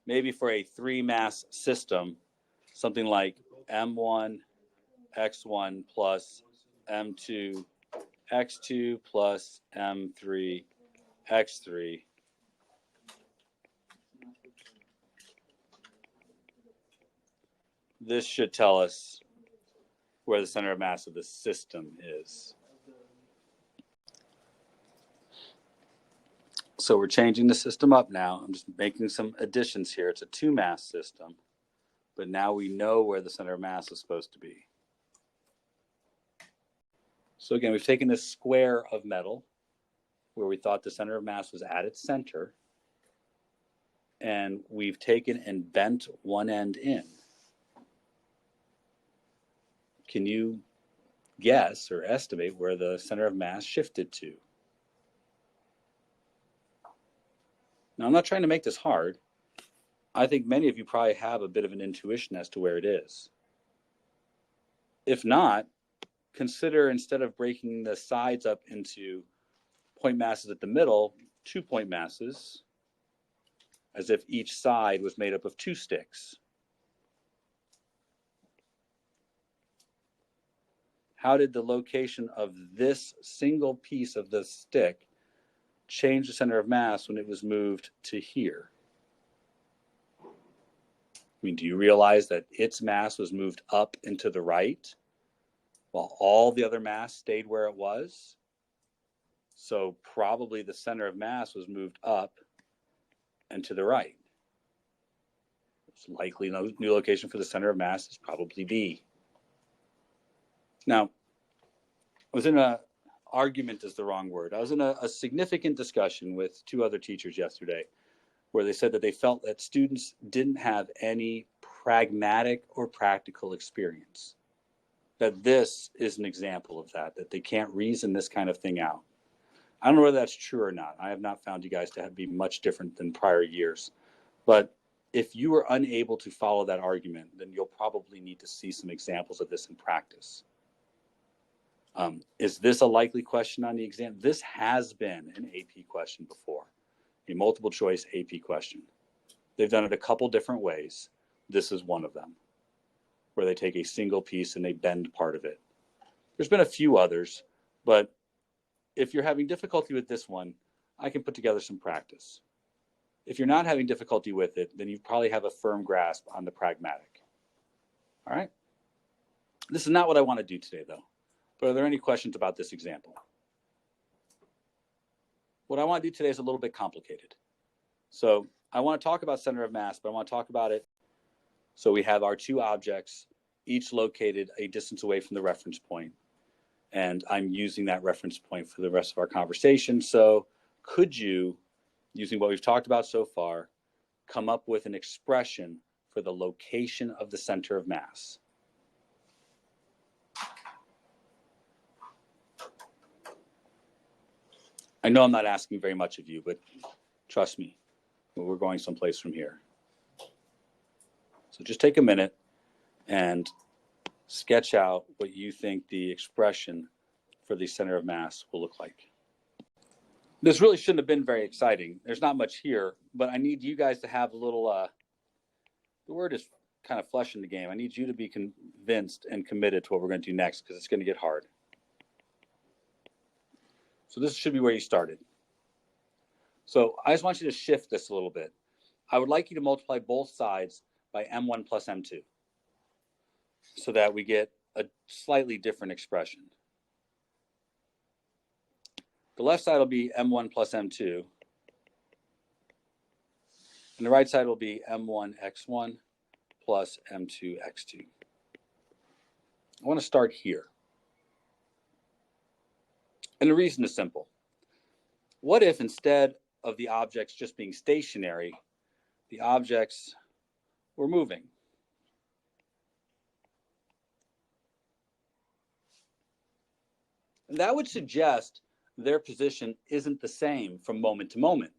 maybe for a 3-mass system, something like M1 X1 plus M2 X2 plus M3 X3 this should tell us where the center of mass of the system is. So we're changing the system up now. I'm just making some additions here. It's a 2-mass system, but now we know where the center of mass is supposed to be. So again, we've taken this square of metal where we thought the center of mass was at its center, and we've taken and bent one end in. Can you guess or estimate where the center of mass shifted to? Now, I'm not trying to make this hard. I think many of you probably have a bit of an intuition as to where it is. If not, consider, instead of breaking the sides up into point masses at the middle, 2 point masses, as if each side was made up of 2 sticks. How did the location of this single piece of the stick change the center of mass when it was moved to here? I mean, do you realize that its mass was moved up and to the right while all the other mass stayed where it was? So probably the center of mass was moved up and to the right. It's likely no new location for the center of mass is probably B. Now, I was in a argument is the wrong word. I was in a significant discussion with 2 other teachers yesterday where they said that they felt that students didn't have any pragmatic or practical experience. That this is an example of that they can't reason this kind of thing out. I don't know whether that's true or not. I have not found you guys to be much different than prior years. But if you are unable to follow that argument, then you'll probably need to see some examples of this in practice. Is this a likely question on the exam? This has been an AP question before, a multiple choice AP question. They've done it a couple different ways. This is one of them, where they take a single piece and they bend part of it. There's been a few others, but if you're having difficulty with this one, I can put together some practice. If you're not having difficulty with it, then you probably have a firm grasp on the pragmatic. All right? This is not what I want to do today, though. But are there any questions about this example? What I want to do today is a little bit complicated. So I want to talk about center of mass, but I want to talk about it so we have our 2 objects, each located a distance away from the reference point. And I'm using that reference point for the rest of our conversation. So could you, using what we've talked about so far, come up with an expression for the location of the center of mass? I know I'm not asking very much of you, but trust me, we're going someplace from here. So just take a minute and sketch out what you think the expression for the center of mass will look like. This really shouldn't have been very exciting. There's not much here, but I need you guys to have a little, the word is kind of flesh in the game. I need you to be convinced and committed to what we're going to do next, because it's going to get hard. So this should be where you started. So I just want you to shift this a little bit. I would like you to multiply both sides by M1 plus M2 so that we get a slightly different expression. The left side will be M1 plus M2, and the right side will be M1 X1 plus M2 X2. I want to start here. And the reason is simple. What if instead of the objects just being stationary, the objects were moving? And that would suggest their position isn't the same from moment to moment.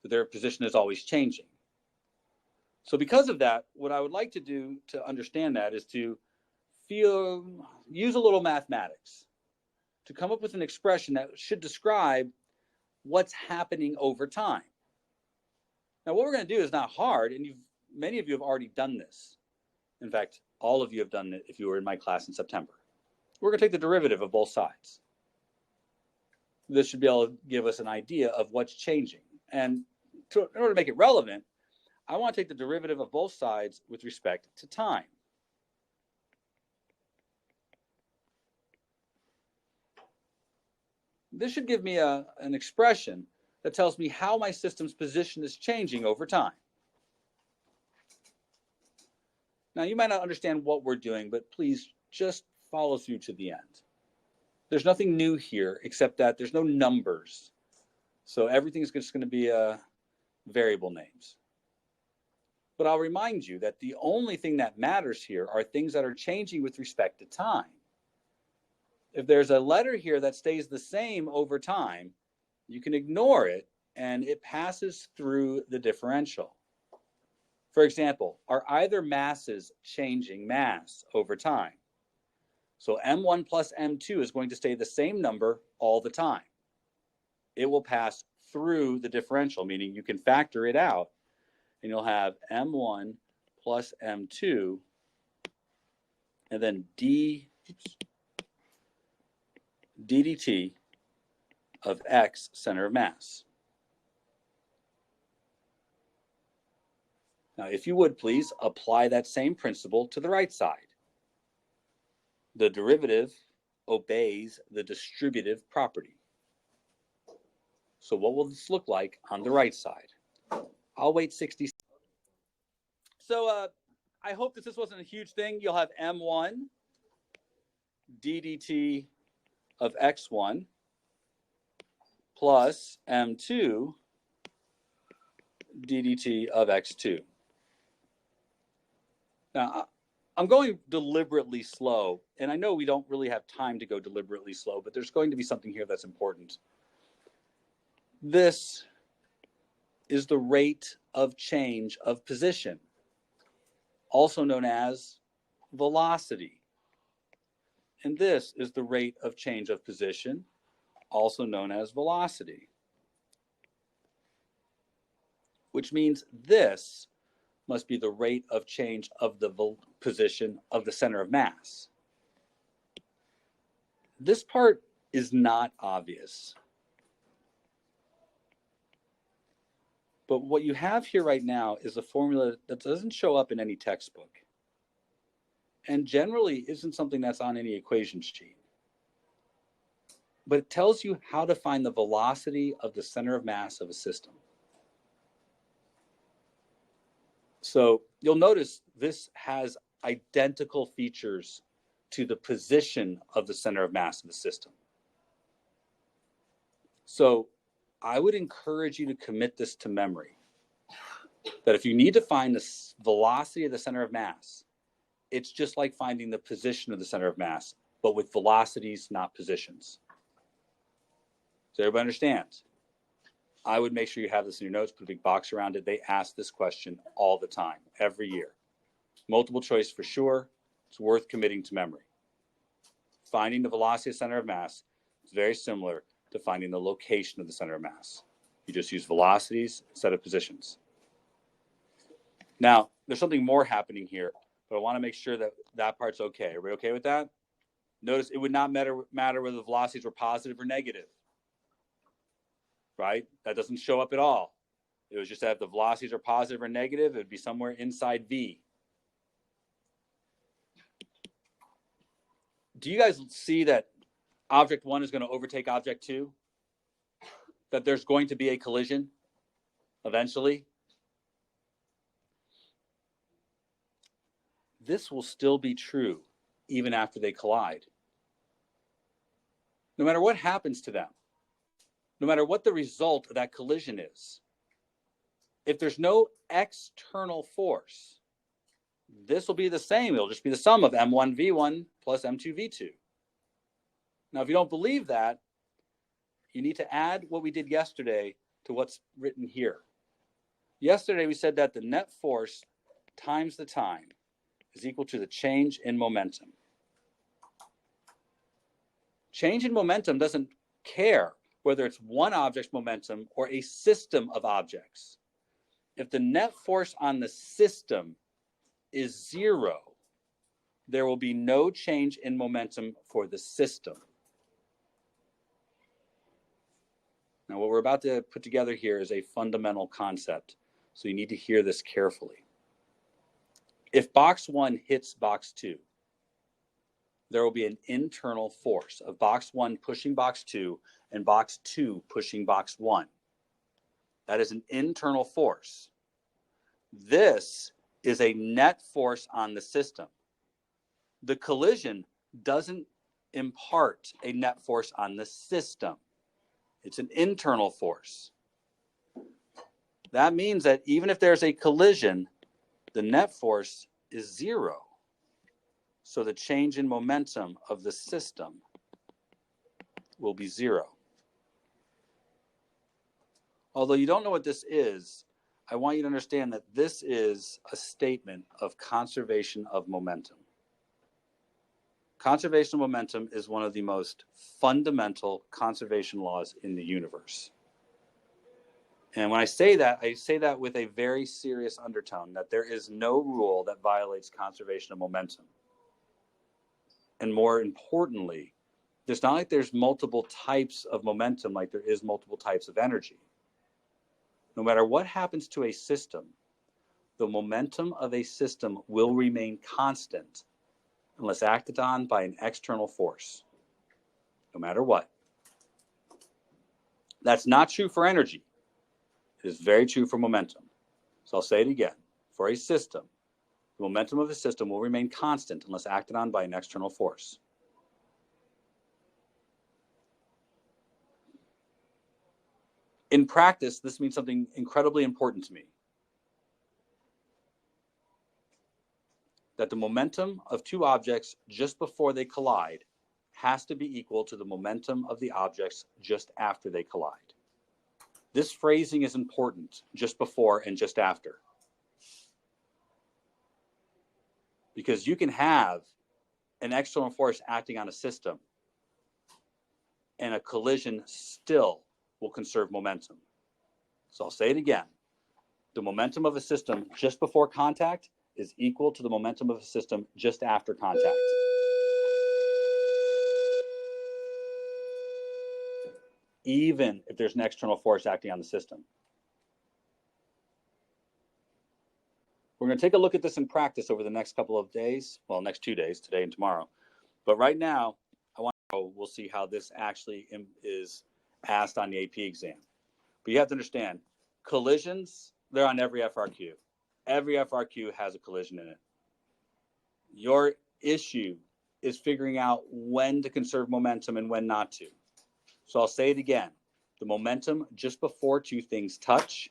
Their position is always changing. So because of that, what I would like to do to understand that is to use a little mathematics to come up with an expression that should describe what's happening over time. Now, what we're going to do is not hard, and many of you have already done this. In fact, all of you have done it if you were in my class in September. We're going to take the derivative of both sides. This should be able to give us an idea of what's changing. And in order to make it relevant, I want to take the derivative of both sides with respect to time. This should give me an expression that tells me how my system's position is changing over time. Now, you might not understand what we're doing, but please just follow through to the end. There's nothing new here except that there's no numbers. So everything's just going to be variable names. But I'll remind you that the only thing that matters here are things that are changing with respect to time. If there's a letter here that stays the same over time, you can ignore it and it passes through the differential. For example, are either masses changing mass over time? So M1 plus M2 is going to stay the same number all the time. It will pass through the differential, meaning you can factor it out, and you'll have M1 plus M2, and then ddt of x center of mass. Now, if you would please apply that same principle to the right side. The derivative obeys the distributive property. So what will this look like on the right side? I'll wait 60 seconds. So I hope that this wasn't a huge thing. You'll have M1 ddt of x1 plus M2 ddt of x2. Now, I'm going deliberately slow, and I know we don't really have time to go deliberately slow, but there's going to be something here that's important. This is the rate of change of position, also known as velocity. And this is the rate of change of position, also known as velocity. Which means this must be the rate of change of the position of the center of mass. This part is not obvious. But what you have here right now is a formula that doesn't show up in any textbook, and generally isn't something that's on any equation sheet. But it tells you how to find the velocity of the center of mass of a system. So you'll notice this has identical features to the position of the center of mass of the system. So I would encourage you to commit this to memory, that if you need to find the velocity of the center of mass, it's just like finding the position of the center of mass, but with velocities, not positions. Does everybody understand? I would make sure you have this in your notes, put a big box around it. They ask this question all the time, every year. Multiple choice for sure. It's worth committing to memory. Finding the velocity of the center of mass is very similar to finding the location of the center of mass. You just use velocities instead of positions. Now, there's something more happening here, but I want to make sure that that part's okay. Are we okay with that? Notice it would not matter whether the velocities were positive or negative. Right? That doesn't show up at all. It was just that if the velocities are positive or negative, it would be somewhere inside V. Do you guys see that object 1 is going to overtake object 2? That there's going to be a collision eventually? This will still be true even after they collide. No matter what happens to them, no matter what the result of that collision is, if there's no external force, this will be the same. It'll just be the sum of M1V1 plus M2V2. Now, if you don't believe that, you need to add what we did yesterday to what's written here. Yesterday, we said that the net force times the time is equal to the change in momentum. Change in momentum doesn't care whether it's one object's momentum or a system of objects. if the net force on the system is 0, there will be no change in momentum for the system. Now, what we're about to put together here is a fundamental concept, so you need to hear this carefully. If box 1 hits box 2, there will be an internal force of box 1 pushing box 2 and box 2 pushing box 1. That is an internal force. This is a net force on the system. The collision doesn't impart a net force on the system. It's an internal force. That means that even if there's a collision, the net force is 0. So the change in momentum of the system will be 0. Although you don't know what this is, I want you to understand that this is a statement of conservation of momentum. Conservation of momentum is one of the most fundamental conservation laws in the universe. And when I say that with a very serious undertone, that there is no rule that violates conservation of momentum. And more importantly, it's not like there's multiple types of momentum like there is multiple types of energy. No matter what happens to a system, the momentum of a system will remain constant unless acted on by an external force, no matter what. That's not true for energy. It is very true for momentum. So I'll say it again. For a system, the momentum of the system will remain constant unless acted on by an external force. In practice, this means something incredibly important to me. That the momentum of two objects just before they collide has to be equal to the momentum of the objects just after they collide. This phrasing is important, just before and just after. Because you can have an external force acting on a system and a collision still will conserve momentum. So I'll say it again. The momentum of a system just before contact is equal to the momentum of a system just after contact. Even if there's an external force acting on the system. We're going to take a look at this in practice over the next couple of days. Well, next 2 days, today and tomorrow. But right now, we'll see how this actually is asked on the AP exam. But you have to understand, collisions, they're on every FRQ. Every FRQ has a collision in it. Your issue is figuring out when to conserve momentum and when not to. So I'll say it again. The momentum just before two things touch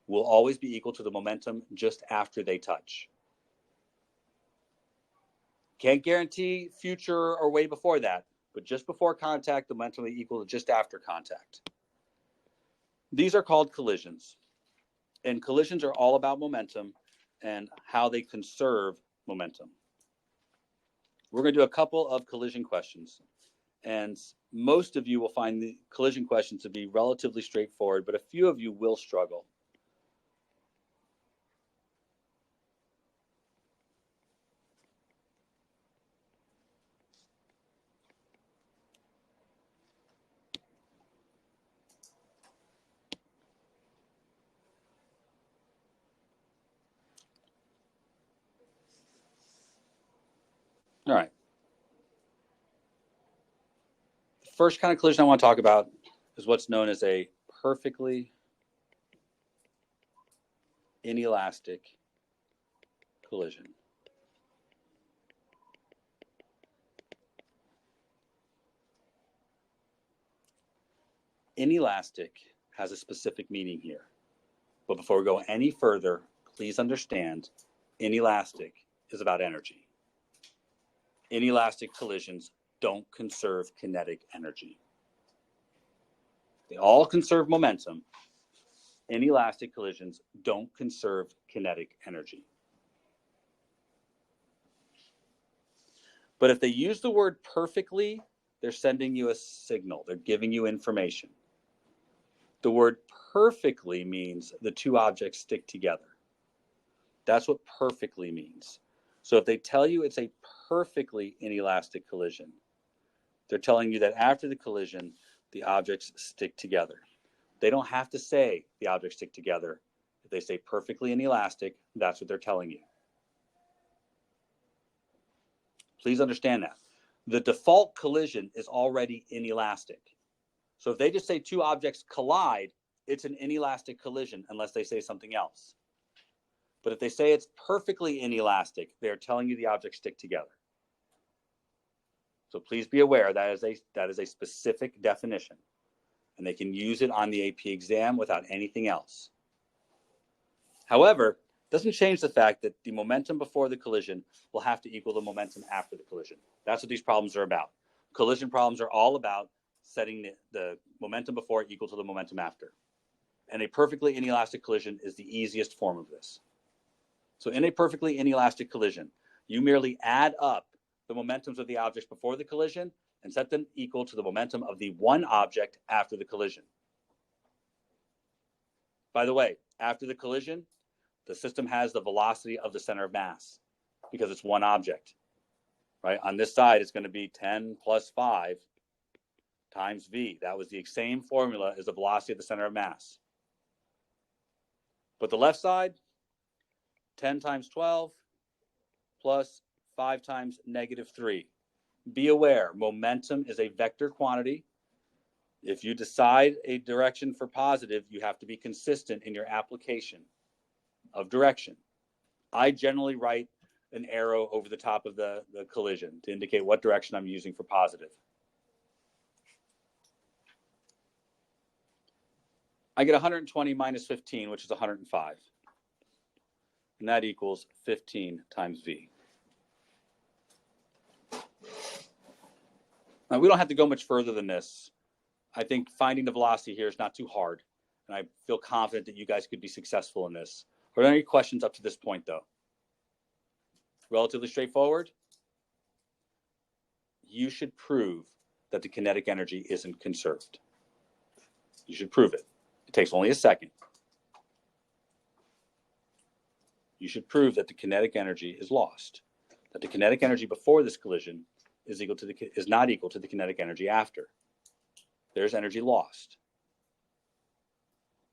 will always be equal to the momentum just after they touch. Can't guarantee future or way before that, but just before contact, the momentum will be equal to just after contact. These are called collisions. And collisions are all about momentum and how they conserve momentum. We're going to do a couple of collision questions. And most of you will find the collision questions to be relatively straightforward, but a few of you will struggle. All right. The first kind of collision I want to talk about is what's known as a perfectly inelastic collision. Inelastic has a specific meaning here. But before we go any further, please understand inelastic is about energy. Inelastic collisions don't conserve kinetic energy. They all conserve momentum. Inelastic collisions don't conserve kinetic energy. But if they use the word perfectly, they're sending you a signal. They're giving you information. The word perfectly means the two objects stick together. That's what perfectly means. So if they tell you it's a perfectly inelastic collision, they're telling you that after the collision, the objects stick together. They don't have to say the objects stick together. If they say perfectly inelastic, that's what they're telling you. Please understand that. The default collision is already inelastic. So if they just say two objects collide, it's an inelastic collision unless they say something else. But if they say it's perfectly inelastic, they're telling you the objects stick together. So please be aware that is a specific definition, and they can use it on the AP exam without anything else. However, it doesn't change the fact that the momentum before the collision will have to equal the momentum after the collision. That's what these problems are about. Collision problems are all about setting the momentum before equal to the momentum after. And a perfectly inelastic collision is the easiest form of this. So in a perfectly inelastic collision, you merely add up the momentums of the objects before the collision and set them equal to the momentum of the one object after the collision. By the way, after the collision, the system has the velocity of the center of mass because it's one object, right? On this side, it's going to be 10 plus 5 times v. That was the same formula as the velocity of the center of mass. But the left side, 10 times 12 plus 5 times -3. Be aware, momentum is a vector quantity. If you decide a direction for positive, you have to be consistent in your application of direction. I generally write an arrow over the top of the collision to indicate what direction I'm using for positive. I get 120 minus 15, which is 105. And that equals 15 times v. Now, we don't have to go much further than this. I think finding the velocity here is not too hard. And I feel confident that you guys could be successful in this. Are there any questions up to this point, though? Relatively straightforward. You should prove that the kinetic energy isn't conserved. You should prove it. It takes only a second. You should prove that the kinetic energy is lost, that the kinetic energy before this collision is not equal to the kinetic energy after. There's energy lost.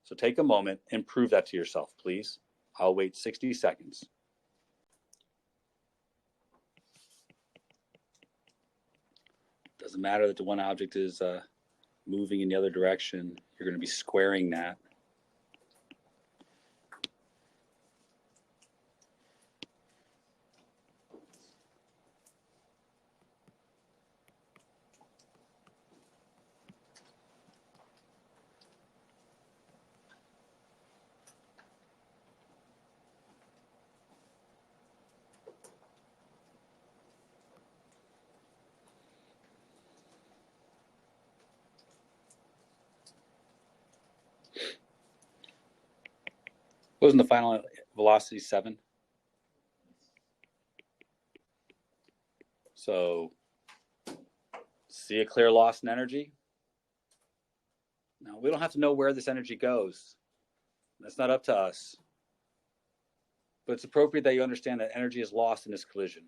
So take a moment and prove that to yourself, please. I'll wait 60 seconds. Doesn't matter that the one object is moving in the other direction. You're going to be squaring that. Wasn't the final velocity 7? So see a clear loss in energy? Now, we don't have to know where this energy goes. That's not up to us. But it's appropriate that you understand that energy is lost in this collision.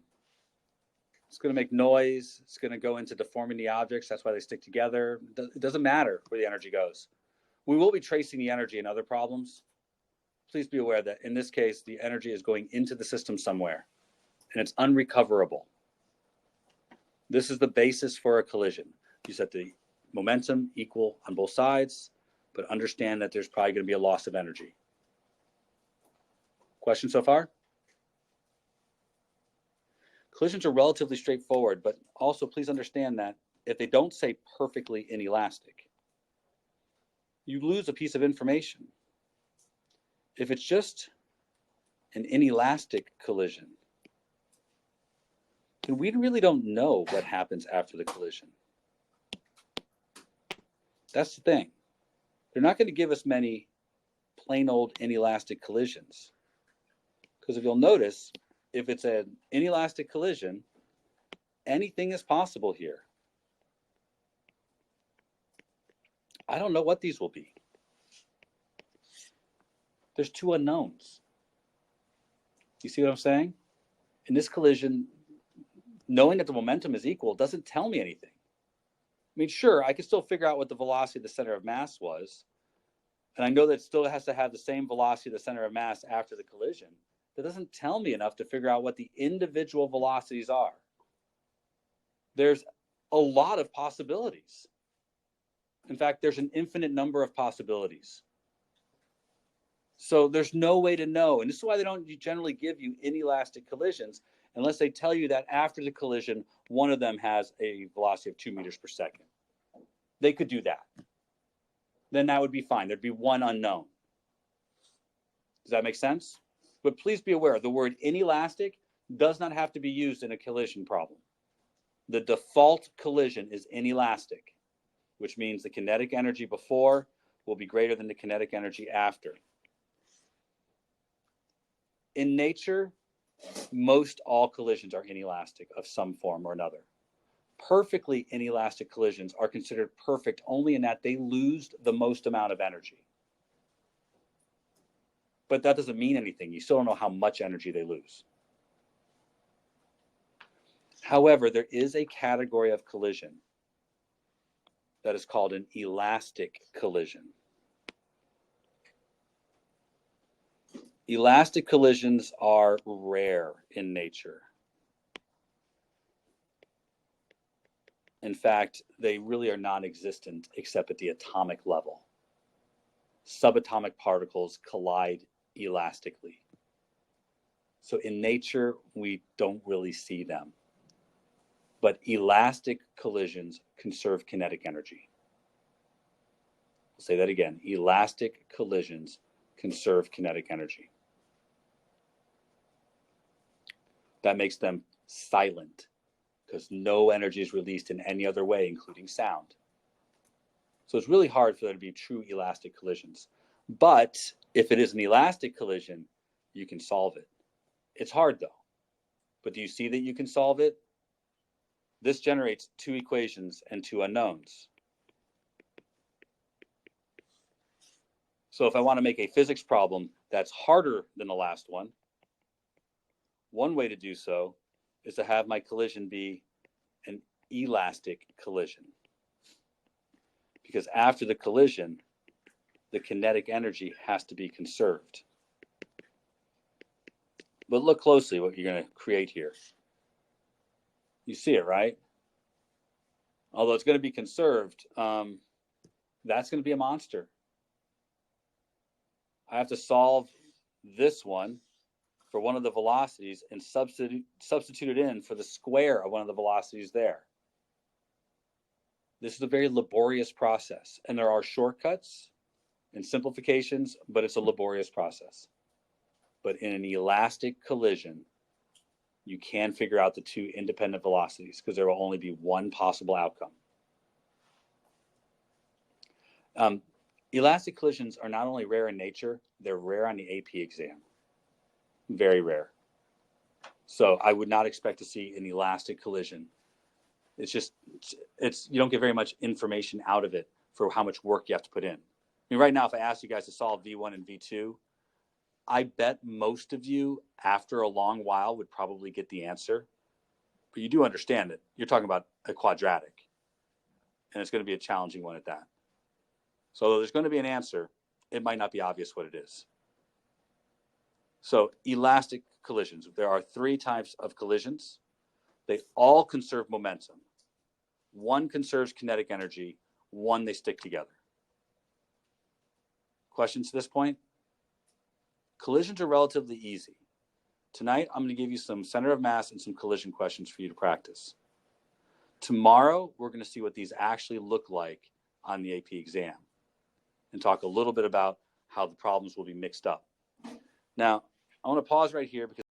It's going to make noise. It's going to go into deforming the objects. That's why they stick together. It doesn't matter where the energy goes. We will be tracing the energy in other problems. Please be aware that in this case, the energy is going into the system somewhere, and it's unrecoverable. This is the basis for a collision. You set the momentum equal on both sides, but understand that there's probably going to be a loss of energy. Questions so far? Collisions are relatively straightforward, but also please understand that if they don't say perfectly inelastic, you lose a piece of information. If it's just an inelastic collision, then we really don't know what happens after the collision. That's the thing. They're not going to give us many plain old inelastic collisions. Because if you'll notice, if it's an inelastic collision, anything is possible here. I don't know what these will be. There's two unknowns. You see what I'm saying? In this collision, knowing that the momentum is equal doesn't tell me anything. I mean, sure, I can still figure out what the velocity of the center of mass was, and I know that it still has to have the same velocity of the center of mass after the collision. That doesn't tell me enough to figure out what the individual velocities are. There's a lot of possibilities. In fact, there's an infinite number of possibilities. So there's no way to know. And this is why they don't generally give you inelastic collisions unless they tell you that after the collision, one of them has a velocity of 2 meters per second. They could do that. Then that would be fine. There'd be one unknown. Does that make sense? But please be aware, the word inelastic does not have to be used in a collision problem. The default collision is inelastic, which means the kinetic energy before will be greater than the kinetic energy after. In nature, most all collisions are inelastic of some form or another. Perfectly inelastic collisions are considered perfect only in that they lose the most amount of energy. But that doesn't mean anything. You still don't know how much energy they lose. However, there is a category of collision that is called an elastic collision. Elastic collisions are rare in nature. In fact, they really are non-existent except at the atomic level. Subatomic particles collide elastically. So in nature, we don't really see them. But elastic collisions conserve kinetic energy. I'll say that again. Elastic collisions conserve kinetic energy. That makes them silent because no energy is released in any other way, including sound. So it's really hard for there to be true elastic collisions. But if it is an elastic collision, you can solve it. It's hard though. But do you see that you can solve it? This generates two equations and two unknowns. So if I want to make a physics problem that's harder than the last one way to do so is to have my collision be an elastic collision. Because after the collision, the kinetic energy has to be conserved. But look closely what you're going to create here. You see it, right? Although it's going to be conserved, that's going to be a monster. I have to solve this one for one of the velocities and substitute it in for the square of one of the velocities there. This is a very laborious process, and there are shortcuts and simplifications, but it's a laborious process. But in an elastic collision, you can figure out the two independent velocities because there will only be one possible outcome. Elastic collisions are not only rare in nature, they're rare on the AP exam. Very rare. So I would not expect to see an elastic collision. You don't get very much information out of it for how much work you have to put in. I mean, right now, if I asked you guys to solve V1 and V2, I bet most of you, after a long while, would probably get the answer. But you do understand that you're talking about a quadratic, and it's going to be a challenging one at that. So there's going to be an answer. It might not be obvious what it is. So elastic collisions. There are three types of collisions. They all conserve momentum. One conserves kinetic energy. One, they stick together. Questions to this point? Collisions are relatively easy. Tonight, I'm going to give you some center of mass and some collision questions for you to practice. Tomorrow, we're going to see what these actually look like on the AP exam and talk a little bit about how the problems will be mixed up. Now, I want to pause right here because